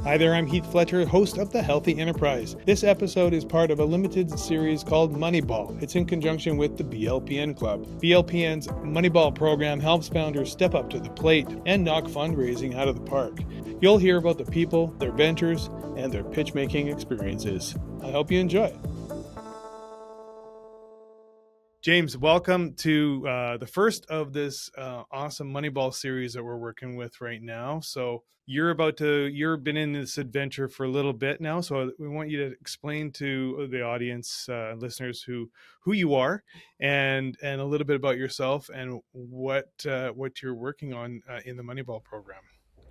Hi there, I'm Heath Fletcher, host of The Healthy Enterprise. This episode is part of a limited series called Moneyball. It's in conjunction with the BLPN Club. BLPN's Moneyball program helps founders step up to the plate and knock fundraising out of the park. You'll hear about the people, their ventures, and their pitch-making experiences. I hope you enjoy it. James, welcome to the first of this awesome Moneyball series that we're working with right now. So you've been in this adventure for a little bit now. So we want you to explain to the audience, listeners, who you are, and a little bit about yourself and what you're working on in the Moneyball program.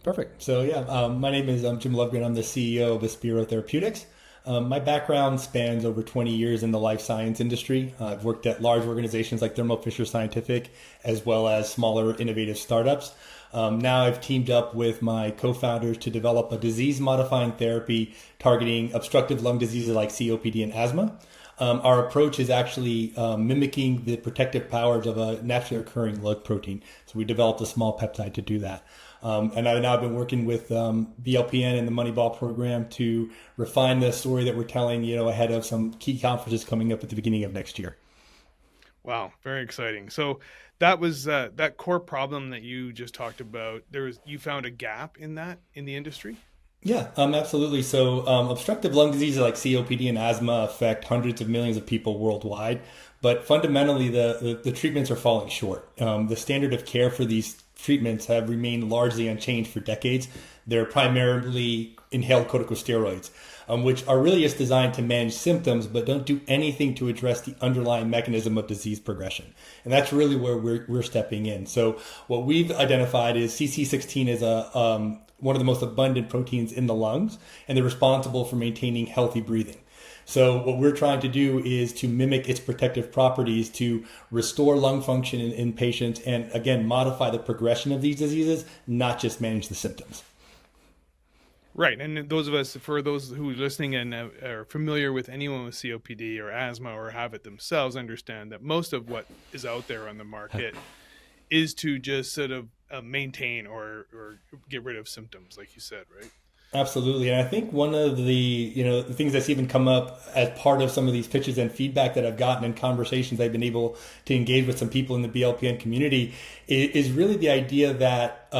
Perfect. So my name is Jim Lovgren. I'm the CEO of Aspiro Therapeutics. My background spans over 20 years in the life science industry. I've worked at large organizations like Thermo Fisher Scientific, as well as smaller innovative startups. Now I've teamed up with my co-founders to develop a disease-modifying therapy targeting obstructive lung diseases like COPD and asthma. Our approach is actually mimicking the protective powers of a naturally occurring lung protein. So we developed a small peptide to do that. And I've now been working with BLPN and the Moneyball program to refine the story that we're telling, ahead of some key conferences coming up at the beginning of next year. Wow, very exciting. So that was that core problem that you just talked about. You found a gap in the industry? Yeah, absolutely. So obstructive lung diseases like COPD and asthma affect hundreds of millions of people worldwide. But fundamentally, the treatments are falling short. The standard of care for these treatments have remained largely unchanged for decades. They're primarily inhaled corticosteroids, which are really just designed to manage symptoms, but don't do anything to address the underlying mechanism of disease progression. And that's really where we're stepping in. So what we've identified is CC16 is one of the most abundant proteins in the lungs, and they're responsible for maintaining healthy breathing. So what we're trying to do is to mimic its protective properties to restore lung function in patients and, again, modify the progression of these diseases, not just manage the symptoms. Right. And for those who are listening and are familiar with anyone with COPD or asthma or have it themselves, understand that most of what is out there on the market is to just sort of maintain or get rid of symptoms, like you said, right? Absolutely. And I think one of the things that's even come up as part of some of these pitches and feedback that I've gotten in conversations I've been able to engage with some people in the BLPN community is really the idea that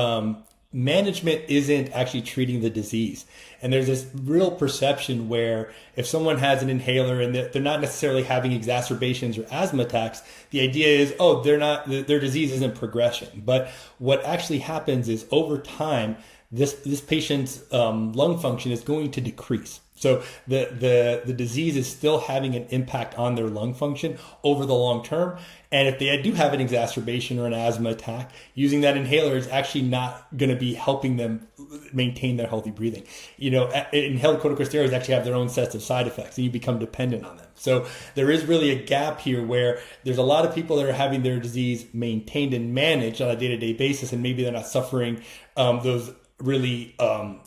management isn't actually treating the disease. And there's this real perception where if someone has an inhaler and they're not necessarily having exacerbations or asthma attacks, the idea is, their disease isn't progression. But what actually happens is over time, this patient's lung function is going to decrease. So the disease is still having an impact on their lung function over the long term. And if they do have an exacerbation or an asthma attack, using that inhaler is actually not going to be helping them maintain their healthy breathing. Inhaled corticosteroids actually have their own sets of side effects, and you become dependent on them. So there is really a gap here where there's a lot of people that are having their disease maintained and managed on a day-to-day basis, and maybe they're not suffering those really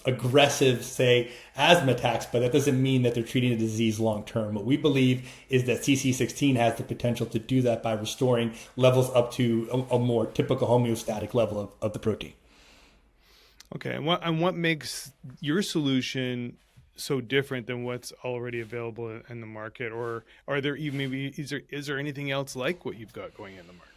aggressive, say, asthma attacks, but that doesn't mean that they're treating the disease long term. What we believe is that CC16 has the potential to do that by restoring levels up to a more typical homeostatic level of the protein. Okay, and what makes your solution so different than what's already available in the market, or are there is there anything else like what you've got going in the market?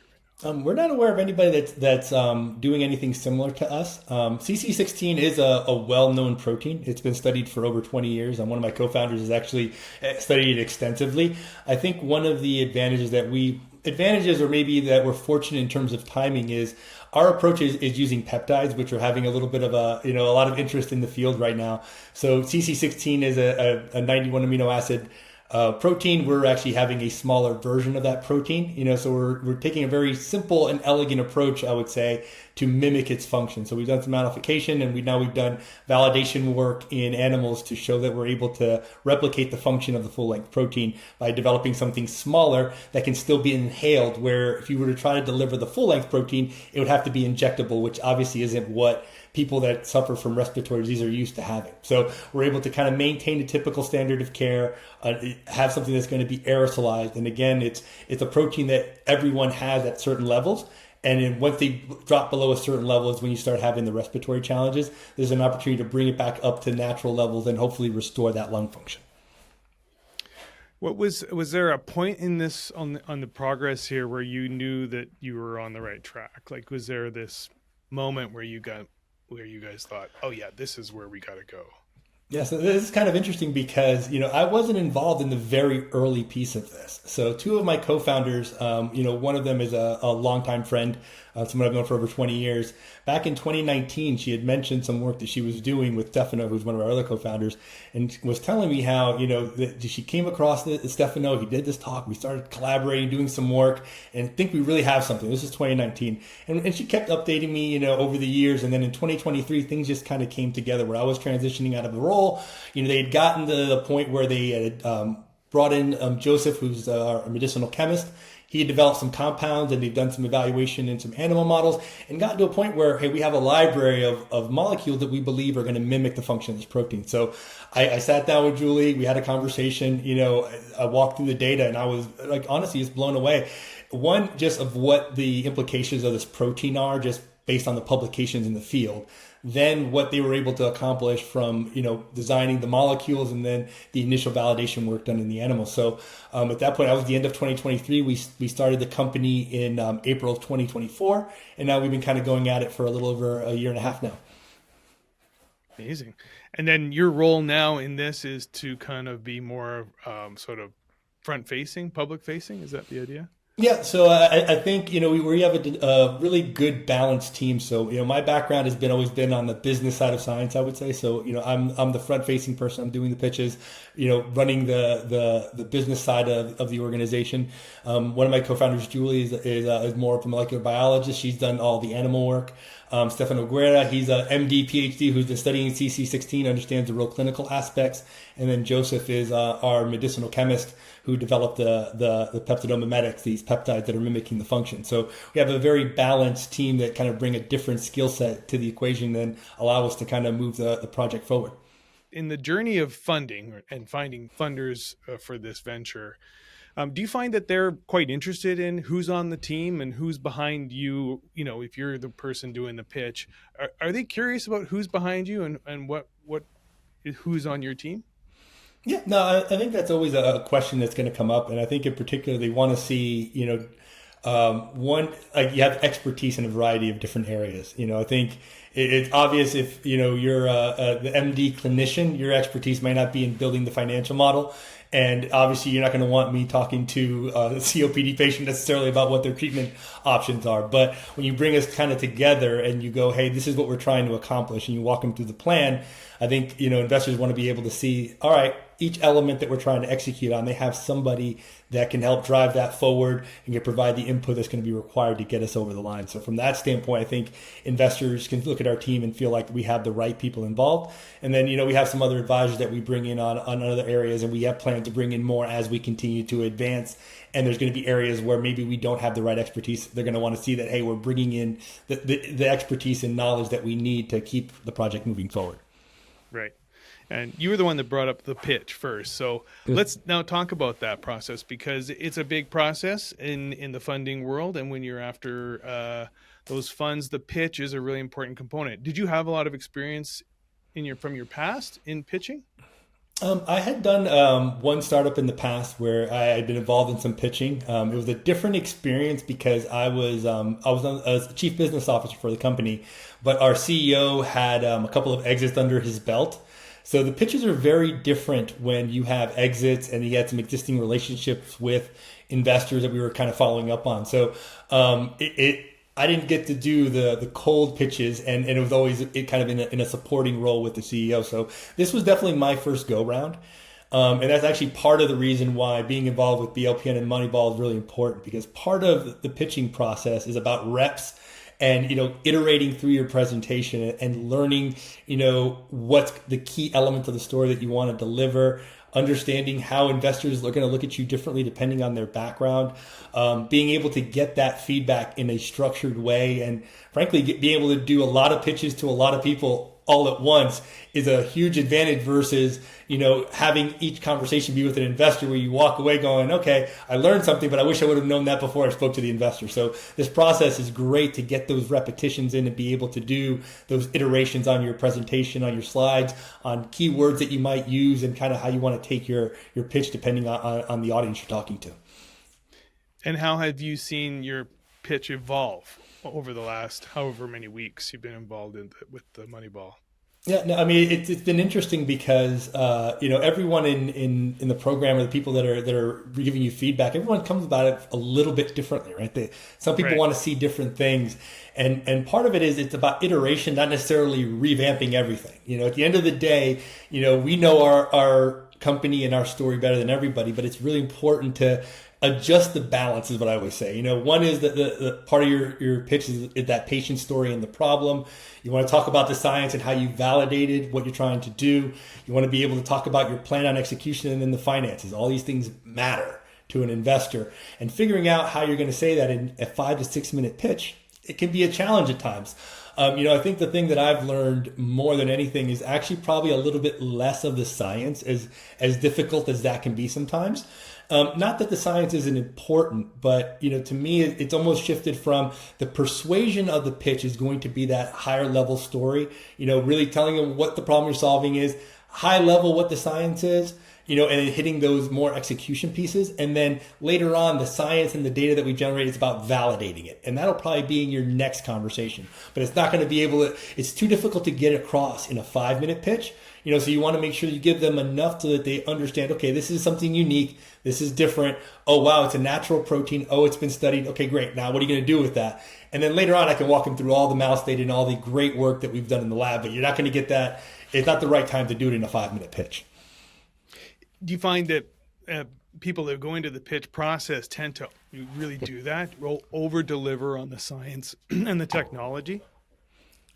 We're not aware of anybody that's doing anything similar to us. CC16 is a well-known protein. It's been studied for over 20 years. And one of my co-founders has actually studied it extensively. I think one of the advantages or maybe that we're fortunate in terms of timing is our approach is using peptides, which are having a little bit of a lot of interest in the field right now. So CC16 is a 91 amino acid protein. We're actually having a smaller version of that protein, so we're taking a very simple and elegant approach, I would say, to mimic its function. So we've done some modification, and we've done validation work in animals to show that we're able to replicate the function of the full length protein by developing something smaller that can still be inhaled, where if you were to try to deliver the full length protein, it would have to be injectable, which obviously isn't what people that suffer from respiratory disease are used to having. So we're able to kind of maintain a typical standard of care, have something that's going to be aerosolized. And again, it's a protein that everyone has at certain levels. And then once they drop below a certain level is when you start having the respiratory challenges. There's an opportunity to bring it back up to natural levels and hopefully restore that lung function. What was there a point in this on the progress here where you knew that you were on the right track? Like, was there this moment where you guys thought, oh yeah, this is where we got to go? Yeah, so this is kind of interesting because, I wasn't involved in the very early piece of this. So two of my co-founders, one of them is a longtime friend, someone I've known for over 20 years. Back in 2019, she had mentioned some work that she was doing with Stefano, who's one of our other co-founders, and was telling me how, that she came across Stefano, he did this talk, we started collaborating, doing some work, and I think we really have something. This is 2019. And she kept updating me, over the years. And then in 2023, things just kind of came together where I was transitioning out of the role. They had gotten to the point where they had brought in Joseph, who's our medicinal chemist. He had developed some compounds and they've done some evaluation in some animal models and gotten to a point where, hey, we have a library of molecules that we believe are going to mimic the function of this protein. So I sat down with Julie, we had a conversation, I walked through the data and I was like, honestly, just blown away. One, just of what the implications of this protein are, just based on the publications in the field. Then what they were able to accomplish from, designing the molecules and then the initial validation work done in the animals. So at that point, that was the end of 2023. We started the company in April of 2024. And now we've been kind of going at it for a little over a year and a half now. Amazing. And then your role now in this is to kind of be more sort of front-facing, public-facing. Is that the idea? Yeah, so I think we have a really good balanced team. So my background has always been on the business side of science, I would say. So I'm the front facing person. I'm doing the pitches, running the business side of the organization. One of my co-founders, Julie, is more of a molecular biologist. She's done all the animal work. Stefano Guerra, he's a MD, PhD who's been studying CC16, understands the real clinical aspects. And then Joseph is our medicinal chemist who developed the peptidomimetics, these peptides that are mimicking the function. So we have a very balanced team that kind of bring a different skill set to the equation and allow us to kind of move the project forward. In the journey of funding and finding funders for this venture, do you find that they're quite interested in who's on the team and who's behind you? If you're the person doing the pitch, are they curious about who's behind you and who's on your team? Yeah, no, I think that's always a question that's going to come up. And I think in particular, they want to see, one, like you have expertise in a variety of different areas. I think it's obvious if, you're the MD clinician, your expertise might not be in building the financial model. And obviously, you're not going to want me talking to a COPD patient necessarily about what their treatment options are. But when you bring us kind of together and you go, hey, this is what we're trying to accomplish, and you walk them through the plan, I think, investors want to be able to see, all right, each element that we're trying to execute on, they have somebody that can help drive that forward and can provide the input that's going to be required to get us over the line. So from that standpoint, I think investors can look at our team and feel like we have the right people involved. And then, we have some other advisors that we bring in on other areas, and we have plans to bring in more as we continue to advance. And there's going to be areas where maybe we don't have the right expertise. They're going to want to see that, hey, we're bringing in the expertise and knowledge that we need to keep the project moving forward. Right. And you were the one that brought up the pitch first. So let's now talk about that process, because it's a big process in the funding world. And when you're after those funds, the pitch is a really important component. Did you have a lot of experience from your past in pitching? I had done one startup in the past where I had been involved in some pitching. It was a different experience because I was a chief business officer for the company, but our CEO had a couple of exits under his belt. So the pitches are very different when you have exits, and he had some existing relationships with investors that we were kind of following up on. So I didn't get to do the cold pitches, and it was always kind of in a supporting role with the CEO. So this was definitely my first go round. And that's actually part of the reason why being involved with BLPN and Moneyball is really important, because part of the pitching process is about reps and, iterating through your presentation and learning, what's the key elements of the story that you want to deliver, understanding how investors are going to look at you differently depending on their background, being able to get that feedback in a structured way, and frankly, being able to do a lot of pitches to a lot of people all at once is a huge advantage versus, having each conversation be with an investor where you walk away going, okay, I learned something, but I wish I would have known that before I spoke to the investor. So this process is great to get those repetitions in and be able to do those iterations on your presentation, on your slides, on keywords that you might use, and kind of how you want to take your pitch depending on the audience you're talking to. And how have you seen your pitch evolve over the last however many weeks you've been involved with the Moneyball? Yeah, no, I mean it's been interesting because everyone in the program, or the people that are giving you feedback, everyone comes about it a little bit differently, right? Some people want to see different things, and part of it is it's about iteration, not necessarily revamping everything. At the end of the day, we know our company and our story better than everybody, but it's really important to adjust the balance, is what I always say. One is that the part of your pitch is that patient story and the problem. You want to talk about the science and how you validated what you're trying to do. You want to be able to talk about your plan on execution and then the finances. All these things matter to an investor. And figuring out how you're going to say that in a 5 to 6 minute pitch, it can be a challenge at times. I think the thing that I've learned more than anything is actually probably a little bit less of the science, as difficult as that can be sometimes. Not that the science isn't important, but to me, it's almost shifted from the persuasion of the pitch is going to be that higher level story. Really telling them what the problem you're solving is, high level what the science is. And hitting those more execution pieces. And then later on, the science and the data that we generate is about validating it. And that'll probably be in your next conversation. But it's not going to be it's too difficult to get across in a 5-minute pitch. So you want to make sure you give them enough so that they understand, okay, this is something unique. This is different. Oh, wow, it's a natural protein. Oh, it's been studied. Okay, great. Now what are you going to do with that? And then later on, I can walk them through all the mouse data and all the great work that we've done in the lab. But you're not going to get that. It's not the right time to do it in a 5-minute pitch. Do you find that people that go into the pitch process tend to really do that, over deliver on the science and the technology?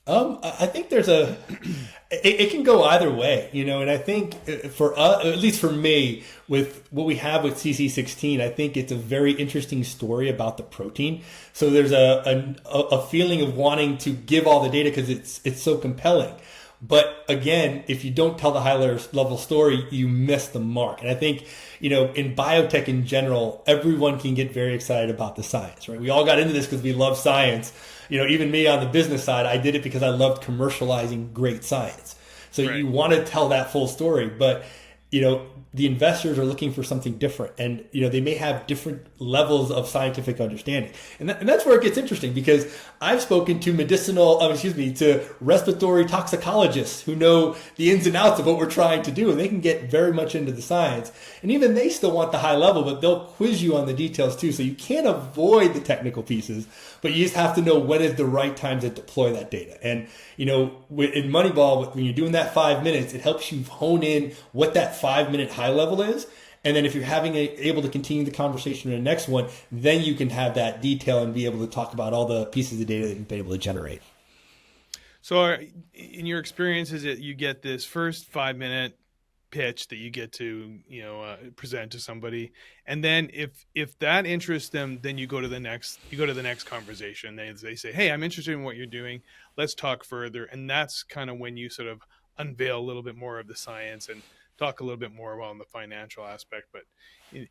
I think it can go either way, and I think for us, at least for me, with what we have with CC16, I think it's a very interesting story about the protein. So there's a feeling of wanting to give all the data because it's so compelling. But again, if you don't tell the high level story, you miss the mark. And I think, in biotech in general, everyone can get very excited about the science, right? We all got into this because we love science. Even me on the business side, I did it because I loved commercializing great science. So You want to tell that full story, but the investors are looking for something different, and they may have different levels of scientific understanding, and that's where it gets interesting, because I've spoken to to respiratory toxicologists who know the ins and outs of what we're trying to do, and they can get very much into the science, and even they still want the high level, but they'll quiz you on the details too. So you can't avoid the technical pieces, but you just have to know when is the right time to deploy that data. And in Moneyball, when you're doing that 5 minutes, it helps you hone in what that 5-minute high level is. And then if you're able to continue the conversation in the next one, then you can have that detail and be able to talk about all the pieces of data that you've been able to generate. So in your experience, is it you get this first 5-minute pitch that you get to present to somebody, and then if that interests them, then you go to the next conversation. They say, hey, I'm interested in what you're doing, let's talk further. And that's kind of when you sort of unveil a little bit more of the science and talk a little bit more about the financial aspect. But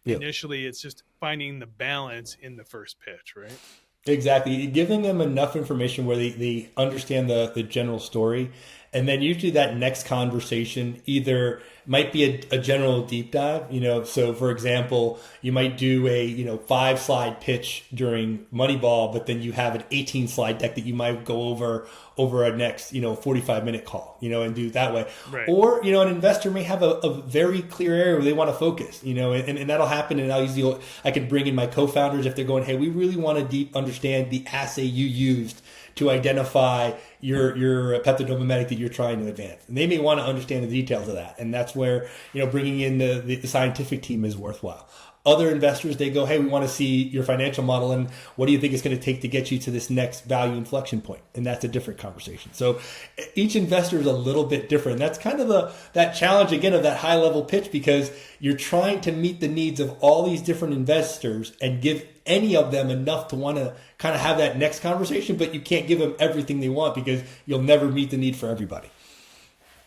initially it's just finding the balance in the first pitch, right? Exactly. Giving them enough information where they understand the general story. And then usually that next conversation either might be a general deep dive, so for example, you might do a, 5-slide pitch during Moneyball, but then you have an 18-slide deck that you might go over a next, 45-minute call, and do it that way. Right. Or, an investor may have a very clear area where they want to focus, and that'll happen. And I can bring in my co-founders if they're going, hey, we really want to understand the assay you used to identify your peptidomimetic that you're trying to advance. And they may want to understand the details of that. And that's where, bringing in the scientific team is worthwhile. Other investors, they go, hey, we want to see your financial model, and what do you think it's going to take to get you to this next value inflection point? And that's a different conversation. So each investor is a little bit different. And that's kind of that challenge, again, of that high level pitch, because you're trying to meet the needs of all these different investors and give any of them enough to want to kind of have that next conversation, but you can't give them everything they want because you'll never meet the need for everybody.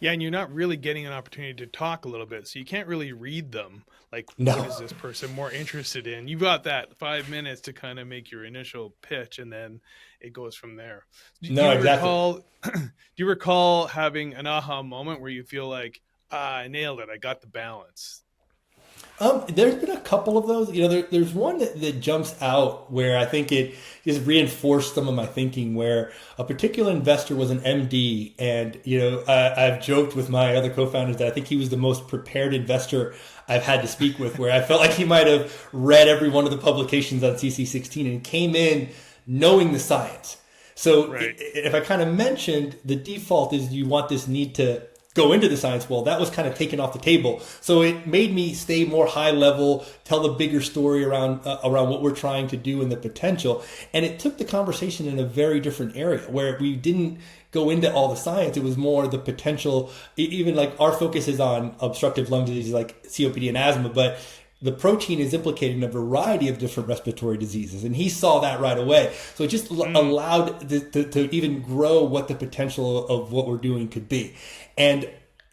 Yeah, and you're not really getting an opportunity to talk a little bit, so you can't really read them. Like, what No, is this person more interested in? You've got that 5 minutes to kind of make your initial pitch, and then it goes from there. Do no, you exactly. recall? Do you recall having an aha moment where you feel like, I nailed it, I got the balance? There's been a couple of those. There's one that jumps out where I think it just reinforced some of my thinking. Where a particular investor was an MD, and I've joked with my other co-founders that I think he was the most prepared investor I've had to speak with. Where I felt like he might have read every one of the publications on CC16 and came in knowing the science. So Right. if I kind of mentioned the default is you want this need to go into the science, well, that was kind of taken off the table. So it made me stay more high level, tell the bigger story around what we're trying to do and the potential. And it took the conversation in a very different area where we didn't go into all the science. It was more the potential. Even like our focus is on obstructive lung diseases like COPD and asthma, but the protein is implicated in a variety of different respiratory diseases. And he saw that right away. So it just allowed to even grow what the potential of what we're doing could be. And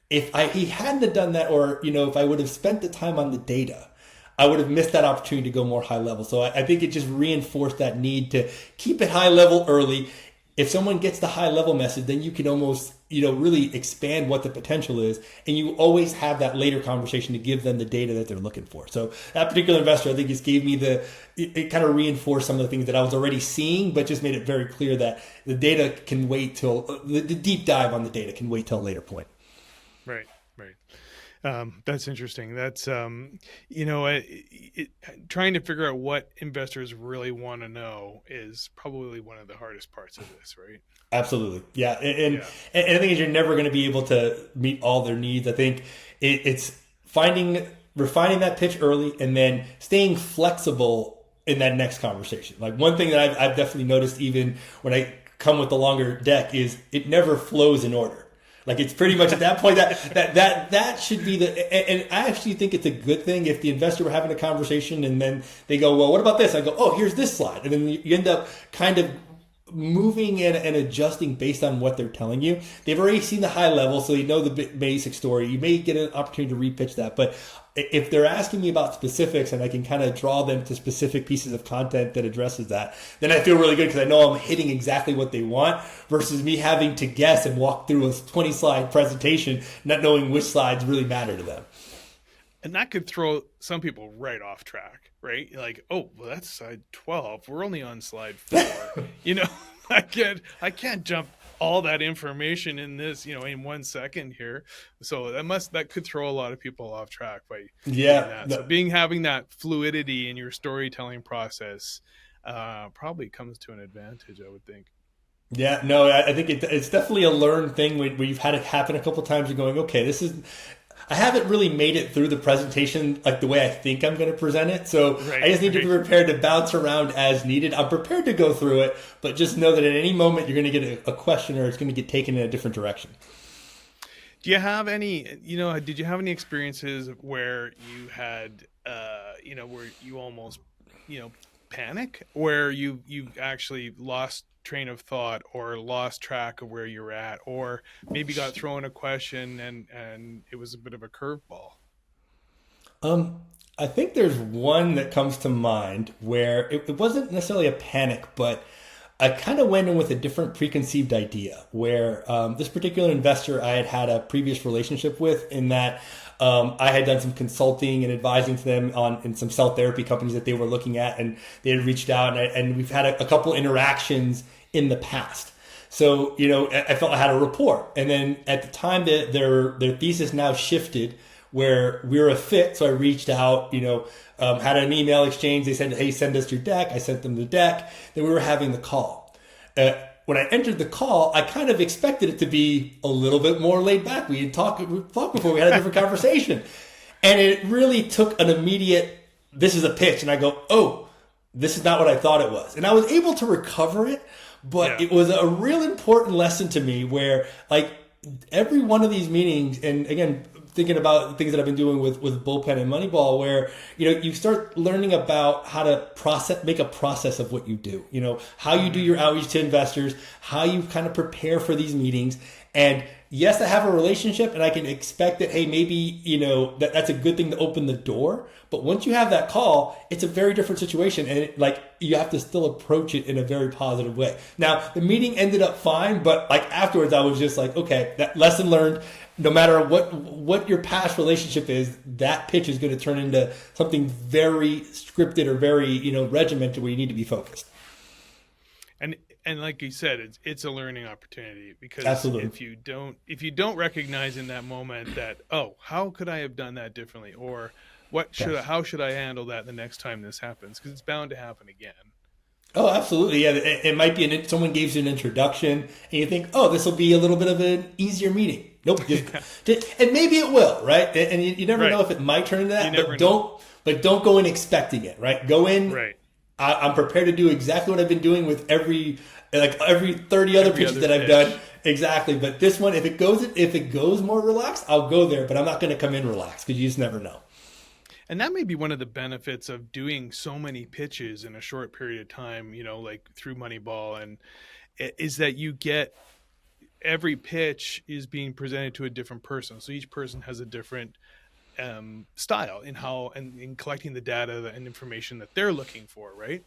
if he hadn't have done that, or, if I would have spent the time on the data, I would have missed that opportunity to go more high level. So I think it just reinforced that need to keep it high level early. If someone gets the high level message, then you can almost, really expand what the potential is. And you always have that later conversation to give them the data that they're looking for. So that particular investor, I think, just gave me it kind of reinforced some of the things that I was already seeing, but just made it very clear that the data can wait till the deep dive on the data can wait till a later point. Right, right. That's interesting. That's trying to figure out what investors really want to know is probably one of the hardest parts of this, right? Absolutely. Yeah. Yeah. And the thing is, you're never going to be able to meet all their needs. I think it's refining that pitch early and then staying flexible in that next conversation. Like one thing that I've definitely noticed even when I come with the longer deck is it never flows in order. Like it's pretty much at that point that should be and I actually think it's a good thing if the investor were having a conversation and then they go, well, what about this? I go, oh, here's this slide. And then you end up kind of moving and adjusting based on what they're telling you. They've already seen the high level, so you know the basic story. You may get an opportunity to repitch that, but if they're asking me about specifics and I can kind of draw them to specific pieces of content that addresses that, then I feel really good because I know I'm hitting exactly what they want versus me having to guess and walk through a 20-slide presentation not knowing which slides really matter to them. And that could throw some people right off track, right? Like, oh, well, that's slide 12. We're only on slide 4. I can't jump all that information in this, in 1 second here. So that could throw a lot of people off track by doing Yeah. that. No. So having that fluidity in your storytelling process probably comes to an advantage, I would think. Yeah, no, I think it's definitely a learned thing where you've had it happen a couple of times. You're going, okay, I haven't really made it through the presentation like the way I think I'm going to present it. So Right, I just need to be right. prepared to bounce around as needed. I'm prepared to go through it, but just know that at any moment you're going to get a question or it's going to get taken in a different direction. Do you have any, did you have any experiences where you had, where you almost, panic, where you actually lost train of thought or lost track of where you're at, or maybe got thrown a question and it was a bit of a curveball? I think there's one that comes to mind where it wasn't necessarily a panic, but I kind of went in with a different preconceived idea where this particular investor I had a previous relationship with in that I had done some consulting and advising to them in some cell therapy companies that they were looking at, and they had reached out and we've had a couple interactions in the past. So, I felt I had a rapport. And then at the time that their thesis now shifted where we're a fit. So I reached out, had an email exchange. They said, hey, send us your deck. I sent them the deck. Then we were having the call. When I entered the call, I kind of expected it to be a little bit more laid back. We had talked before. We had a different conversation. And it really took an immediate, this is a pitch. And I go, oh, this is not what I thought it was. And I was able to recover it. But It was a real important lesson to me where like every one of these meetings, and again, thinking about things that I've been doing with Bullpen and Moneyball, where, you start learning about how to make a process of what you do, how you do your outreach to investors, how you kind of prepare for these meetings. And yes, I have a relationship and I can expect that, hey, maybe, that's a good thing to open the door. But once you have that call, it's a very different situation. And you have to still approach it in a very positive way. Now, the meeting ended up fine, but like afterwards, I was just like, okay, that lesson learned. No matter what your past relationship is, that pitch is going to turn into something very scripted or very, regimented where you need to be focused. And like you said, it's a learning opportunity, because Absolutely. if you don't recognize in that moment that, oh, how could I have done that differently, or Yes. how should I handle that the next time this happens, because it's bound to happen again. Oh, absolutely. Yeah, it might be someone gives you an introduction, and you think, oh, this will be a little bit of an easier meeting. Nope, and maybe it will, right? And you never Right. know if it might turn into that. You never know. But don't go in expecting it, right? Go in. Right. I'm prepared to do exactly what I've been doing with every 30 other Every pitches other that I've pitch. done. Exactly. But this one, if it goes more relaxed, I'll go there. But I'm not going to come in relaxed, because you just never know. And that may be one of the benefits of doing so many pitches in a short period of time, like through Moneyball, and is that you get, every pitch is being presented to a different person. So each person has a different style in how, and in collecting the data and information that they're looking for, right?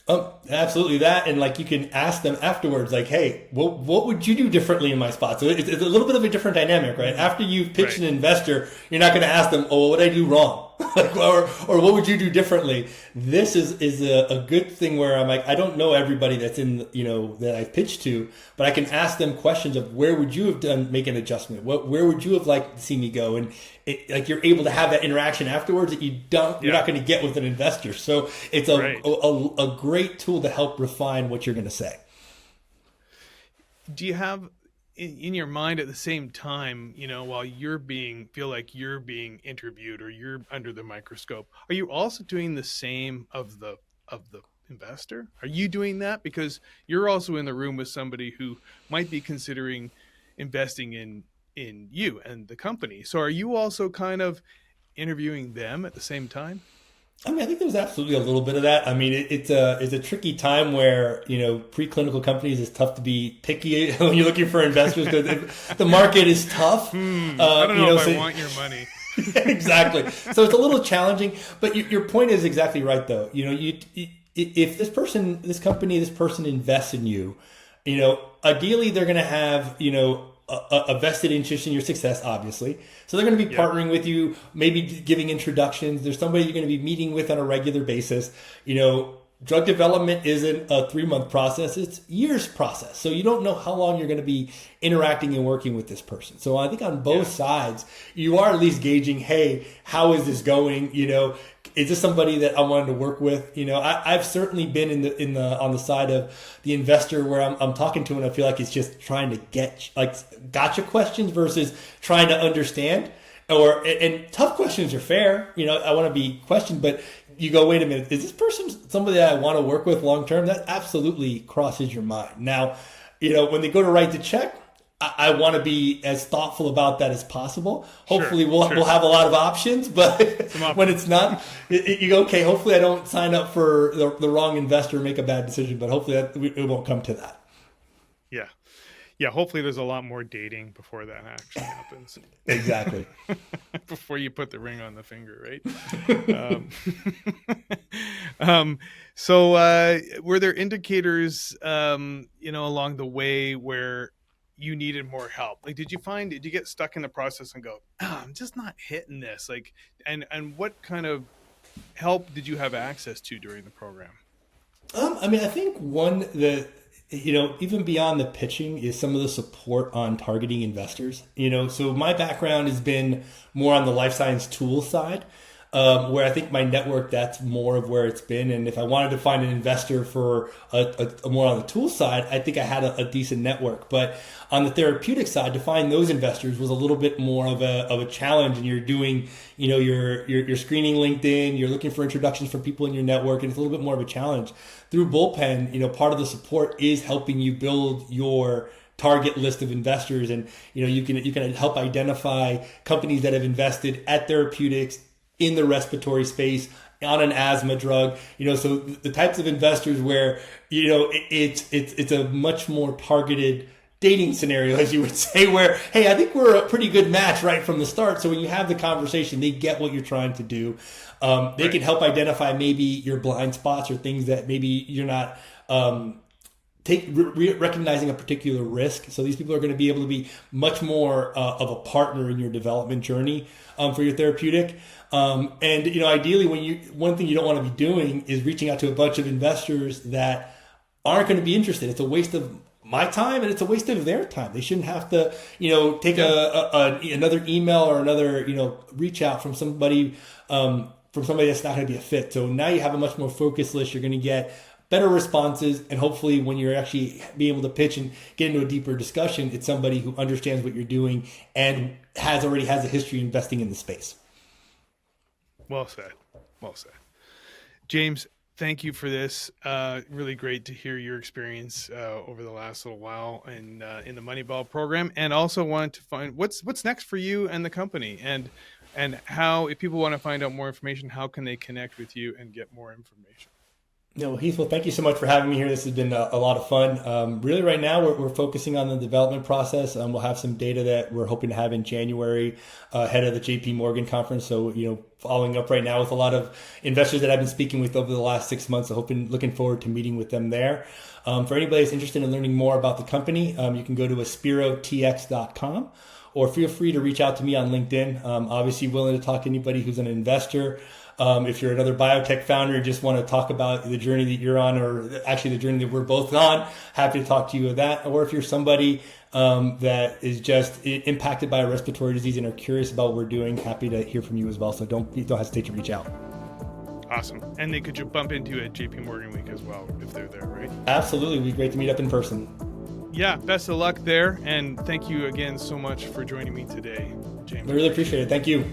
Oh, absolutely that. And like, you can ask them afterwards, like, hey, what would you do differently in my spot? So it's a little bit of a different dynamic, right? After you've pitched Right. an investor, you're not going to ask them, oh, what would I do wrong? Like, or what would you do differently? This is a good thing where I'm like, I don't know everybody that's in, that I've pitched to, but I can ask them questions of, where would you have make an adjustment? Where would you have liked to see me go? And you're able to have that interaction afterwards that you're not going to get with an investor. So it's Right. a great tool to help refine what you're going to say. Do you have in your mind at the same time, while feel like you're being interviewed or you're under the microscope, are you also doing the same of the investor? Are you doing that? Because you're also in the room with somebody who might be considering investing in you and the company. So are you also kind of interviewing them at the same time? I mean, I think there's absolutely a little bit of that. I mean, it's a tricky time where, preclinical companies, it's tough to be picky when you're looking for investors, because the market is tough. I don't know if I so, want your money. Exactly. So it's a little challenging, but your point is exactly right, though. If this company, this person invests in you, ideally they're going to have, a vested interest in your success, obviously. So they're going to be partnering with you, maybe giving introductions. There's somebody you're going to be meeting with on a regular basis. Drug development isn't a 3-month process. It's years process. So you don't know how long you're going to be interacting and working with this person. So I think on both sides, you are at least gauging, hey, how is this going? Is this somebody that I wanted to work with? I've certainly been in the on the side of the investor where I'm talking to, and I feel like it's just trying to get gotcha questions versus trying to understand. And tough questions are fair. I want to be questioned, but you go, wait a minute, is this person somebody that I want to work with long term? That absolutely crosses your mind. Now, when they go to write the check, I want to be as thoughtful about that as possible. Hopefully we'll have a lot of options, but when it's not, you go, okay, hopefully I don't sign up for the wrong investor and make a bad decision, but hopefully it won't come to that. Yeah. Yeah, hopefully there's a lot more dating before that actually happens. Exactly. Before you put the ring on the finger, right? So were there indicators, along the way where you needed more help? Like, did you get stuck in the process and go, I'm just not hitting this? And what kind of help did you have access to during the program? I mean, I think one that, even beyond the pitching is some of the support on targeting investors. So my background has been more on the life science tools side, where I think my network, that's more of where it's been. And if I wanted to find an investor for a more on the tools side, I think I had a decent network. But on the therapeutic side, to find those investors was a little bit more of a challenge. And you're doing, you're screening LinkedIn, you're looking for introductions from people in your network, and it's a little bit more of a challenge. Through Bullpen, part of the support is helping you build your target list of investors, and you can help identify companies that have invested at therapeutics in the respiratory space on an asthma drug. So the types of investors where it's a much more targeted dating scenario, as you would say, where, hey, I think we're a pretty good match right from the start. So when you have the conversation, they get what you're trying to do. They can help identify maybe your blind spots or things that maybe you're not recognizing a particular risk. So these people are going to be able to be much more of a partner in your development journey for your therapeutic. And ideally, one thing you don't want to be doing is reaching out to a bunch of investors that aren't going to be interested. It's a waste of my time and it's a waste of their time. They shouldn't have to, take another email or another, reach out from somebody that's not going to be a fit. So now you have a much more focused list. You're going to get better responses, and hopefully when you're actually being able to pitch and get into a deeper discussion, it's somebody who understands what you're doing and already has a history investing in the space. Well said. James, thank you for this. Really great to hear your experience over the last little while in the Moneyball program, and also want to find what's next for you and the company, and how, if people want to find out more information, how can they connect with you and get more information? Heath, well, thank you so much for having me here. This has been a lot of fun. Really, right now, we're focusing on the development process. We'll have some data that we're hoping to have in January ahead of the JP Morgan conference. So, following up right now with a lot of investors that I've been speaking with over the last 6 months. So looking forward to meeting with them there. For anybody that's interested in learning more about the company, you can go to aspirotx.com. Or feel free to reach out to me on LinkedIn. Obviously willing to talk to anybody who's an investor. If you're another biotech founder and just want to talk about the journey that you're on, or actually the journey that we're both on, happy to talk to you about that. Or if you're somebody that is just impacted by a respiratory disease and are curious about what we're doing, happy to hear from you as well. So don't hesitate to reach out. Awesome. And they could bump into you at JP Morgan Week as well if they're there, right? Absolutely. It'd be great to meet up in person. Yeah, best of luck there. And thank you again so much for joining me today, James. I really appreciate it. Thank you.